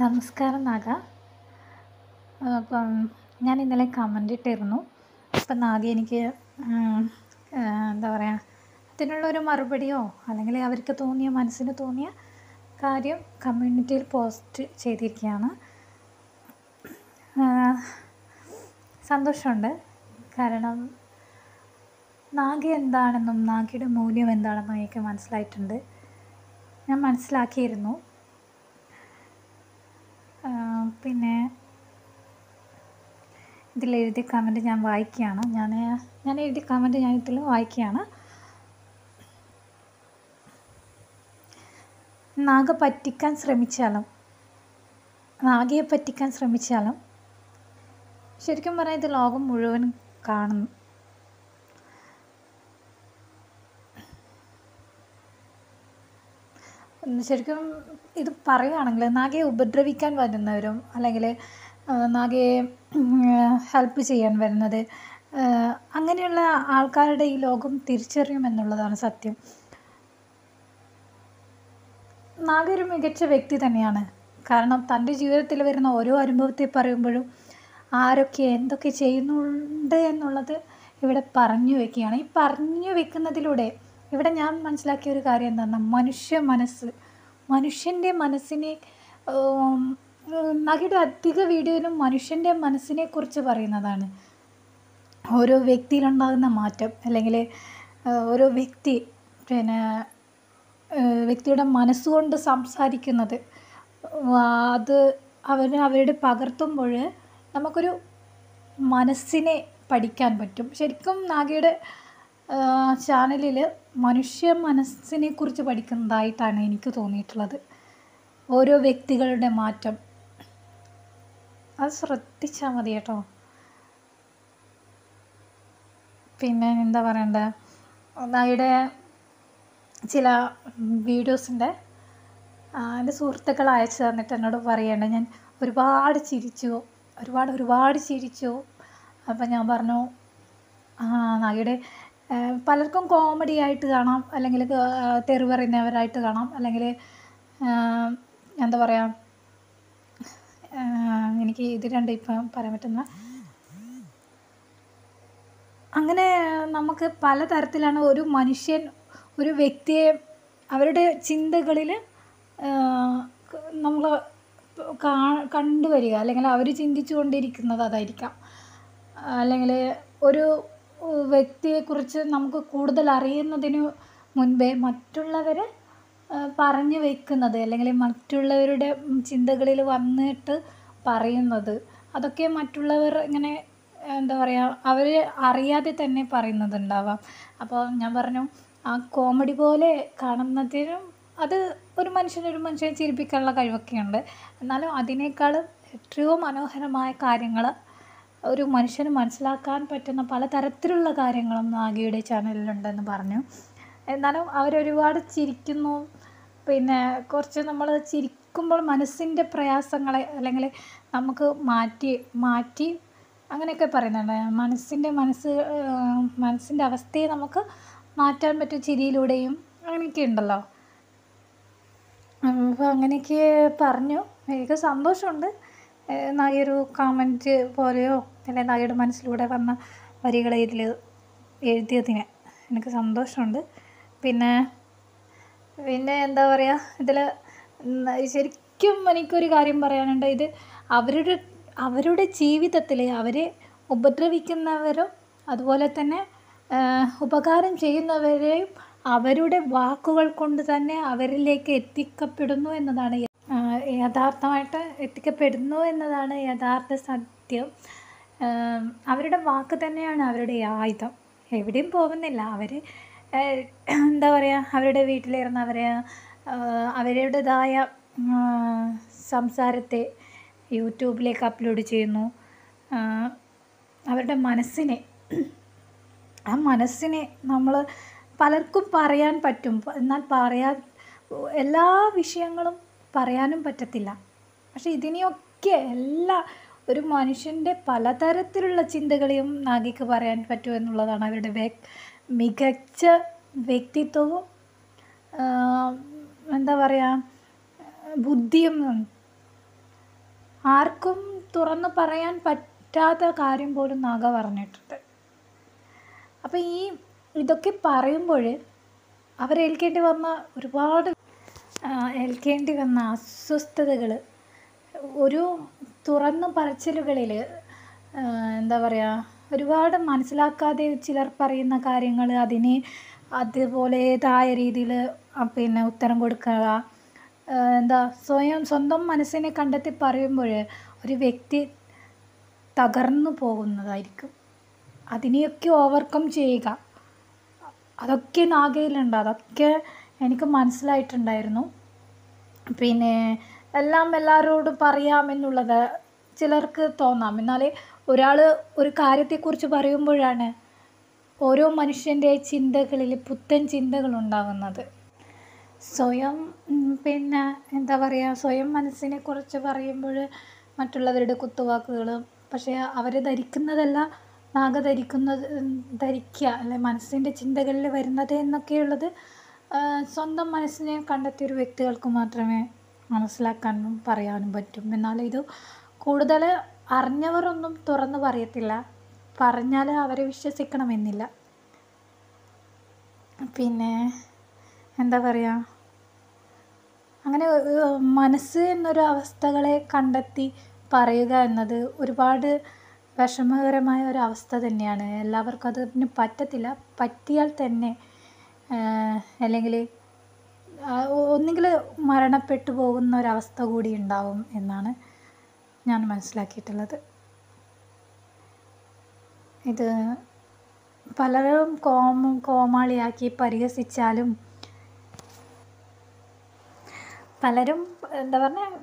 നമസ്കാരം നാഗ. അപ്പം ഞാൻ ഇന്നലെ കമൻ്റ് ഇട്ടിരുന്നു. അപ്പം നാഗ എനിക്ക് എന്താ പറയുക, അതിനുള്ളൊരു മറുപടിയോ അല്ലെങ്കിൽ അവർക്ക് തോന്നിയ മനസ്സിന് തോന്നിയ കാര്യം കമ്മ്യൂണിറ്റിയിൽ പോസ്റ്റ് ചെയ്തിരിക്കുകയാണ്. സന്തോഷമുണ്ട്. കാരണം നാഗ എന്താണെന്നും നാഗയുടെ മൂല്യം എന്താണെന്നും എനിക്ക് മനസ്സിലായിട്ടുണ്ട്. ഞാൻ മനസ്സിലാക്കിയിരുന്നു. പിന്നെ ഇതിലെഴുതിയ കമൻറ്റ് ഞാൻ വായിക്കുകയാണ്. ഞാൻ എഴുതിയ കമൻറ്റ് ഞാൻ ഇതിൽ വായിക്കുകയാണ്. നാഗയെ പറ്റിക്കാൻ ശ്രമിച്ചാലും ശരിക്കും പറഞ്ഞാൽ ഇത് ലോകം മുഴുവൻ കാണുന്നു. ശരിക്കും ഇത് പറയുകയാണെങ്കിൽ നാഗയെ ഉപദ്രവിക്കാൻ വരുന്നവരും അല്ലെങ്കിൽ നാഗയെ ഹെൽപ്പ് ചെയ്യാൻ വരുന്നത് അങ്ങനെയുള്ള ആൾക്കാരുടെ ഈ ലോകം തിരിച്ചറിയുമെന്നുള്ളതാണ് സത്യം. നാഗ ഒരു മികച്ച വ്യക്തി തന്നെയാണ്. കാരണം തൻ്റെ ജീവിതത്തിൽ വരുന്ന ഓരോ അനുഭവത്തെ പറയുമ്പോഴും ആരൊക്കെ എന്തൊക്കെ ചെയ്യുന്നുണ്ട് എന്നുള്ളത് ഇവിടെ പറഞ്ഞു വയ്ക്കുകയാണ്. ഈ പറഞ്ഞു വെക്കുന്നതിലൂടെ ഇവിടെ ഞാൻ മനസ്സിലാക്കിയ ഒരു കാര്യം എന്താണെന്ന്, മനുഷ്യൻ്റെ മനസ്സിനെ നഗയുടെ അധിക വീഡിയോയിലും മനുഷ്യൻ്റെ മനസ്സിനെ കുറിച്ച് പറയുന്നതാണ്. ഓരോ വ്യക്തിയിലുണ്ടാകുന്ന മാറ്റം അല്ലെങ്കിൽ ഓരോ വ്യക്തിയുടെ മനസ്സുകൊണ്ട് സംസാരിക്കുന്നത്, അത് അവരുടെ പകർത്തുമ്പോൾ നമുക്കൊരു മനസ്സിനെ പഠിക്കാൻ പറ്റും. ശരിക്കും നാഗയുടെ ചാനലിൽ മനുഷ്യ മനസ്സിനെ കുറിച്ച് പഠിക്കുന്നതായിട്ടാണ് എനിക്ക് തോന്നിയിട്ടുള്ളത്. ഓരോ വ്യക്തികളുടെ മാറ്റം അത് ശ്രദ്ധിച്ചാൽ മതി കേട്ടോ. പിന്നെ എന്താ പറയണ്ടേ, നാഗയുടെ ചില വീഡിയോസിൻ്റെ എൻ്റെ സുഹൃത്തുക്കൾ അയച്ചു തന്നിട്ട് എന്നോട് പറയേണ്ട, ഞാൻ ഒരുപാട് ചിരിച്ചു. അപ്പം ഞാൻ പറഞ്ഞു, നാഗയുടെ പലർക്കും കോമഡി ആയിട്ട് കാണാം, അല്ലെങ്കിൽ തെറി പറയുന്നവരായിട്ട് കാണാം, അല്ലെങ്കിൽ എന്താ പറയുക, എനിക്ക് ഇത് രണ്ടും ഇപ്പം പറയാൻ പറ്റുന്ന, അങ്ങനെ നമുക്ക് പലതരത്തിലാണ് ഒരു വ്യക്തിയെ അവരുടെ ചിന്തകളിൽ നമ്മൾ കണ്ടുവരിക, അല്ലെങ്കിൽ അവർ ചിന്തിച്ചു കൊണ്ടിരിക്കുന്നത് അതായിരിക്കാം. അല്ലെങ്കിൽ ഒരു വ്യക്തിയെക്കുറിച്ച് നമുക്ക് കൂടുതൽ അറിയുന്നതിന് മുൻപേ മറ്റുള്ളവർ പറഞ്ഞു വയ്ക്കുന്നത്, അല്ലെങ്കിൽ മറ്റുള്ളവരുടെ ചിന്തകളിൽ വന്നിട്ട് പറയുന്നത്, അതൊക്കെ മറ്റുള്ളവർ ഇങ്ങനെ എന്താ പറയുക, അവർ അറിയാതെ തന്നെ പറയുന്നതുണ്ടാവാം. അപ്പോൾ ഞാൻ പറഞ്ഞു, ആ കോമഡി പോലെ കാണുന്നതിനും അത് ഒരു മനുഷ്യനെ ചിരിപ്പിക്കാനുള്ള കഴിവൊക്കെയുണ്ട്. എന്നാലും അതിനേക്കാളും എത്രയോ മനോഹരമായ കാര്യങ്ങൾ ഒരു മനുഷ്യന് മനസ്സിലാക്കാൻ പറ്റുന്ന പലതരത്തിലുള്ള കാര്യങ്ങളും നാഗയുടെ ചാനലിലുണ്ടെന്ന് പറഞ്ഞു. എന്നാലും അവരൊരുപാട് ചിരിക്കുന്നു. പിന്നെ കുറച്ച് നമ്മൾ ചിരിക്കുമ്പോൾ മനസ്സിൻ്റെ പ്രയാസങ്ങളെ അല്ലെങ്കിൽ നമുക്ക് മാറ്റി അങ്ങനെയൊക്കെ പറയുന്നുണ്ട്. മനസ്സിൻ്റെ അവസ്ഥയെ നമുക്ക് മാറ്റാൻ പറ്റും ചിരിയിലൂടെയും, അങ്ങനെയൊക്കെ ഉണ്ടല്ലോ. അപ്പോൾ അങ്ങനെയൊക്കെ പറഞ്ഞു. എനിക്ക് സന്തോഷമുണ്ട്. നാഗയൊരു കമൻറ്റ് പോലെയോ അല്ലെങ്കിൽ നാഗയുടെ മനസ്സിലൂടെ വന്ന വരികൾ ഇതിൽ എഴുതിയതിന് എനിക്ക് സന്തോഷമുണ്ട്. പിന്നെ എന്താ പറയുക, ഇതിൽ ശരിക്കും എനിക്കൊരു കാര്യം പറയാനുണ്ട്. ഇത് അവരുടെ ജീവിതത്തിൽ അവരെ ഉപദ്രവിക്കുന്നവരും അതുപോലെ തന്നെ ഉപകാരം ചെയ്യുന്നവരെയും അവരുടെ വാക്കുകൾ കൊണ്ട് തന്നെ അവരിലേക്ക് എത്തിക്കപ്പെടുന്നു എന്നതാണ് യഥാർത്ഥ സത്യം. അവരുടെ വാക്ക് തന്നെയാണ് അവരുടെ ആയുധം. എവിടെയും പോകുന്നില്ല അവർ. എന്താ പറയുക, അവരുടെ വീട്ടിലിരുന്നവരെ അവരുടേതായ സംസാരത്തെ യൂട്യൂബിലേക്ക് അപ്ലോഡ് ചെയ്യുന്നു. അവരുടെ മനസ്സിനെ നമ്മൾ പലർക്കും പറയാൻ പറ്റും, എന്നാൽ എല്ലാ വിഷയങ്ങളും പറയാനും പറ്റത്തില്ല. പക്ഷെ ഇതിനെയൊക്കെ ഒരു മനുഷ്യൻ്റെ പലതരത്തിലുള്ള ചിന്തകളെയും നാഗയ്ക്ക് പറയാൻ പറ്റുമെന്നുള്ളതാണ് അവരുടെ മികച്ച വ്യക്തിത്വവും എന്താ പറയുക, ബുദ്ധിയും ആർക്കും തുറന്നു പറയാൻ പറ്റാത്ത കാര്യം പോലും നാഗ പറഞ്ഞിട്ടുണ്ട്. അപ്പോൾ ഇതൊക്കെ പറയുമ്പോൾ അവരേൽക്കേണ്ടി വന്ന ഏൽക്കേണ്ടി വന്ന അസ്വസ്ഥതകൾ ഒരു തുറന്നു പറച്ചിലുകളിൽ എന്താ പറയുക, ഒരുപാട് മനസ്സിലാക്കാതെ ചിലർ പറയുന്ന കാര്യങ്ങൾ അതിനെ അതുപോലേതായ രീതിയിൽ ഉത്തരം കൊടുക്കുക, സ്വന്തം മനസ്സിനെ കണ്ടെത്തി പറയുമ്പോൾ ഒരു വ്യക്തി തകർന്നു പോകുന്നതായിരിക്കും. അതിനെയൊക്കെ ഓവർകം ചെയ്യുക, അതൊക്കെ നാഗയിലുണ്ട്. അതൊക്കെ എനിക്ക് മനസ്സിലായിട്ടുണ്ടായിരുന്നു. എല്ലാം എല്ലാവരോടും പറയാമെന്നുള്ളത് ചിലർക്ക് തോന്നാം. എന്നാൽ ഒരാൾ ഒരു കാര്യത്തെക്കുറിച്ച് പറയുമ്പോഴാണ് ഓരോ മനുഷ്യൻ്റെ ചിന്തകളിൽ പുത്തൻ ചിന്തകളുണ്ടാകുന്നത്. സ്വയം സ്വയം മനസ്സിനെക്കുറിച്ച് പറയുമ്പോൾ മറ്റുള്ളവരുടെ കുത്തുവാക്കുകൾ, പക്ഷേ അവർ ധരിക്കുന്നതല്ല നാഗ ധരിക്കുക അല്ലെ മനസ്സിൻ്റെ ചിന്തകളിൽ വരുന്നത് എന്നൊക്കെയുള്ളത് സ്വന്തം മനസ്സിനെ കണ്ടെത്തിയൊരു വ്യക്തികൾക്ക് മാത്രമേ മനസ്സിലാക്കാനും പറയാനും പറ്റും. എന്നാൽ ഇത് കൂടുതൽ അറിഞ്ഞവരൊന്നും തുറന്നു പറയത്തില്ല, പറഞ്ഞാൽ അവരെ വിശ്വസിക്കണമെന്നില്ല. അങ്ങനെ മനസ്സ് എന്നൊരു അവസ്ഥകളെ കണ്ടെത്തി പറയുക എന്നത് ഒരുപാട് വിഷമകരമായ ഒരവസ്ഥ തന്നെയാണ്. എല്ലാവർക്കും അതിന് പറ്റത്തില്ല. പറ്റിയാൽ തന്നെ അല്ലെങ്കിൽ ഒന്നുകിൽ മരണപ്പെട്ടു പോകുന്ന ഒരവസ്ഥ കൂടി ഉണ്ടാവും എന്നാണ് ഞാൻ മനസ്സിലാക്കിയിട്ടുള്ളത്. ഇത് പലരും കോമാളിയാക്കി പരിഹസിച്ചാലും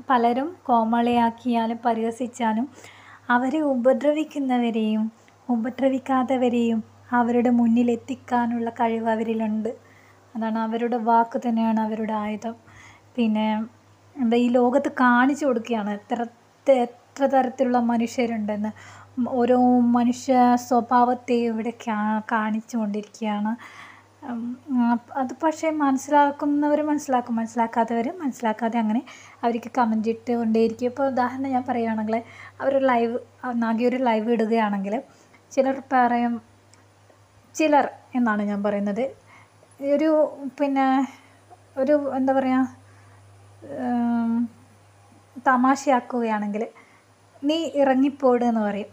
പലരും കോമാളിയാക്കിയാലും പരിഹസിച്ചാലും അവരെ ഉപദ്രവിക്കുന്നവരെയും ഉപദ്രവിക്കാത്തവരെയും അവരുടെ മുന്നിലെത്തിക്കാനുള്ള കഴിവ് അവരിലുണ്ട്. അതാണ്, അവരുടെ വാക്ക് തന്നെയാണ് അവരുടെ ആയുധം. ഈ ലോകത്ത് കാണിച്ചു കൊടുക്കുകയാണ് എത്ര തരത്തിലുള്ള മനുഷ്യരുണ്ടെന്ന്. ഓരോ മനുഷ്യ സ്വഭാവത്തെയും ഇവിടെ കാണിച്ചു കൊണ്ടിരിക്കുകയാണ്. അത് പക്ഷേ മനസ്സിലാക്കുന്നവർ മനസ്സിലാക്കും, മനസ്സിലാക്കാത്തവർ മനസ്സിലാക്കാതെ അങ്ങനെ അവർക്ക് കമൻ്റ് ഇട്ട് കൊണ്ടേയിരിക്കും. ഇപ്പോൾ ഉദാഹരണം ഞാൻ പറയുകയാണെങ്കിൽ, നാഗി ഒരു ലൈവ് ഇടുകയാണെങ്കിൽ ചിലർ പറയും, ചിലർ എന്നാണ് ഞാൻ പറയുന്നത്, ഒരു എന്താ പറയുക, തമാശയാക്കുകയാണെങ്കിൽ നീ ഇറങ്ങിപ്പോട് എന്ന് പറയും.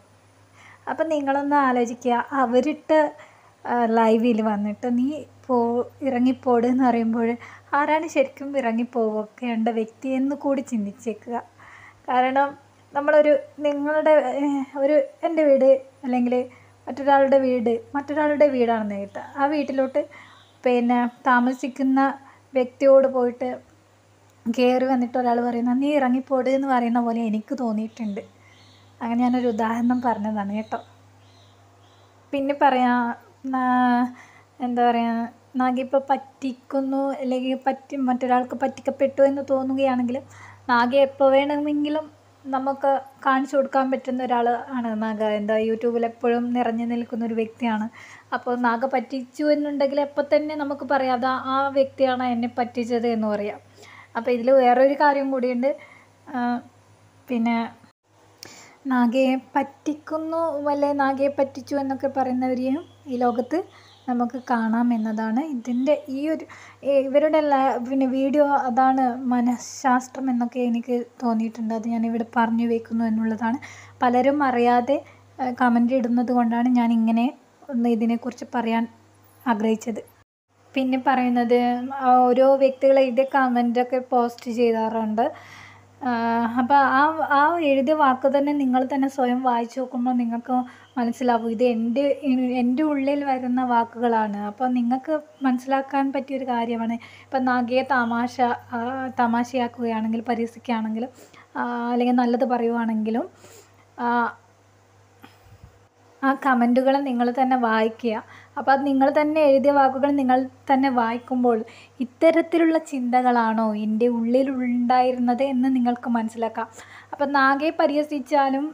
അപ്പം നിങ്ങളൊന്ന് ആലോചിക്കുക, അവരിട്ട ലൈവിൽ വന്നിട്ട് നീ ഇറങ്ങിപ്പോട് എന്ന് പറയുമ്പോൾ ആരാണ് ശരിക്കും ഇറങ്ങിപ്പോകേണ്ട വ്യക്തി എന്ന് കൂടി ചിന്തിച്ചേക്കുക. കാരണം എൻ്റെ വീട് അല്ലെങ്കിൽ മറ്റൊരാളുടെ വീടാണെന്ന് കേട്ടാൽ ആ വീട്ടിലോട്ട് താമസിക്കുന്ന വ്യക്തിയോട് പോയിട്ട് കയറി വന്നിട്ട് ഒരാൾ പറയുന്ന നീ ഇറങ്ങിപ്പോട് എന്ന് പറയുന്ന പോലെ എനിക്ക് തോന്നിയിട്ടുണ്ട്. അങ്ങനെ ഞാനൊരു ഉദാഹരണം പറഞ്ഞതാണ് കേട്ടോ. പിന്നെ പറയാം, എന്താ പറയുക, നാഗ ഇപ്പോൾ പറ്റിക്കുന്നു അല്ലെങ്കിൽ മറ്റൊരാൾക്ക് പറ്റിക്കപ്പെട്ടു എന്ന് തോന്നുകയാണെങ്കിൽ നാഗ എപ്പോൾ വേണമെങ്കിലും നമുക്ക് കാണിച്ചു കൊടുക്കാൻ പറ്റുന്ന ഒരാൾ ആണ് നാഗ. യൂട്യൂബിൽ എപ്പോഴും നിറഞ്ഞു നിൽക്കുന്ന ഒരു വ്യക്തിയാണ്. അപ്പോൾ നാഗ പറ്റിച്ചു എന്നുണ്ടെങ്കിൽ എപ്പോൾ തന്നെ നമുക്ക് പറയാം അത് ആ വ്യക്തിയാണ് എന്നെ പറ്റിച്ചത് എന്ന് പറയാം. അപ്പോൾ ഇതിൽ വേറൊരു കാര്യം കൂടിയുണ്ട്. നാഗയെ പറ്റിക്കുന്നു അല്ലെ നാഗയെ പറ്റിച്ചു എന്നൊക്കെ പറയുന്നവരെയും ഈ ലോകത്ത് നമുക്ക് കാണാം എന്നതാണ് ഇതിൻ്റെ ഇവരുടെ വീഡിയോ. അതാണ് മനഃശാസ്ത്രം എന്നൊക്കെ എനിക്ക് തോന്നിയിട്ടുണ്ട്. അത് ഞാനിവിടെ പറഞ്ഞു വയ്ക്കുന്നു എന്നുള്ളതാണ്. പലരും അറിയാതെ കമൻ്റ് ഇടുന്നത് കൊണ്ടാണ് ഞാൻ ഇങ്ങനെ ഇതിനെക്കുറിച്ച് പറയാൻ ആഗ്രഹിച്ചത്. പിന്നെ പറയുന്നത്, ഓരോ വ്യക്തികൾ ഇത് കമൻ്റൊക്കെ പോസ്റ്റ് ചെയ്യാറുണ്ട്. അപ്പോൾ ആ എഴുതിയ വാക്ക് തന്നെ നിങ്ങൾ തന്നെ സ്വയം വായിച്ചു നോക്കുമ്പോൾ നിങ്ങൾക്ക് മനസ്സിലാവും ഇത് എൻ്റെ ഉള്ളിൽ വരുന്ന വാക്കുകളാണ്. അപ്പോൾ നിങ്ങൾക്ക് മനസ്സിലാക്കാൻ പറ്റിയൊരു കാര്യമാണ്. ഇപ്പം നാഗയെ തമാശയാക്കുകയാണെങ്കിൽ, പരിഹസിക്കുകയാണെങ്കിലും അല്ലെങ്കിൽ നല്ലത് പറയുവാണെങ്കിലും ആ കമൻറ്റുകൾ നിങ്ങൾ തന്നെ വായിക്കുക. അപ്പോൾ അത് നിങ്ങൾ തന്നെ എഴുതിയ വാക്കുകൾ നിങ്ങൾ തന്നെ വായിക്കുമ്പോൾ ഇത്തരത്തിലുള്ള ചിന്തകളാണോ എൻ്റെ ഉള്ളിലുണ്ടായിരുന്നത് എന്ന് നിങ്ങൾക്ക് മനസ്സിലാക്കാം. അപ്പോൾ നാഗയെ പരിഹസിച്ചാലും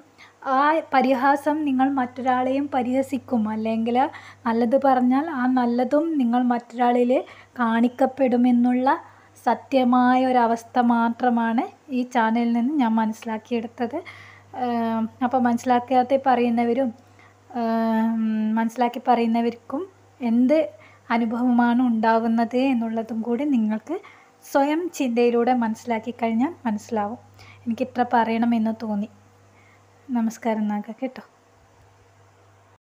ആ പരിഹാസം നിങ്ങൾ മറ്റൊരാളെയും പരിഹസിക്കും. അല്ലെങ്കിൽ നല്ലത് പറഞ്ഞാൽ ആ നല്ലതും നിങ്ങൾ മറ്റൊരാളിൽ കാണിക്കപ്പെടുമെന്നുള്ള സത്യമായ ഒരവസ്ഥ മാത്രമാണ് ഈ ചാനലിൽ നിന്ന് ഞാൻ മനസ്സിലാക്കിയെടുത്തത്. അപ്പോൾ മനസ്സിലാക്കാതെ പറയുന്നവരും മനസ്സിലാക്കി പറയുന്നവർക്കും എന്ത് അനുഭവമാണ് ഉണ്ടാകുന്നത് എന്നുള്ളതും കൂടി നിങ്ങൾക്ക് സ്വയം ചിന്തയിലൂടെ മനസ്സിലാക്കി കഴിഞ്ഞാൽ മനസ്സിലാവും. എനിക്കിത്ര പറയണമെന്ന് തോന്നി. നമസ്കാരം നാഗ കേട്ടോ.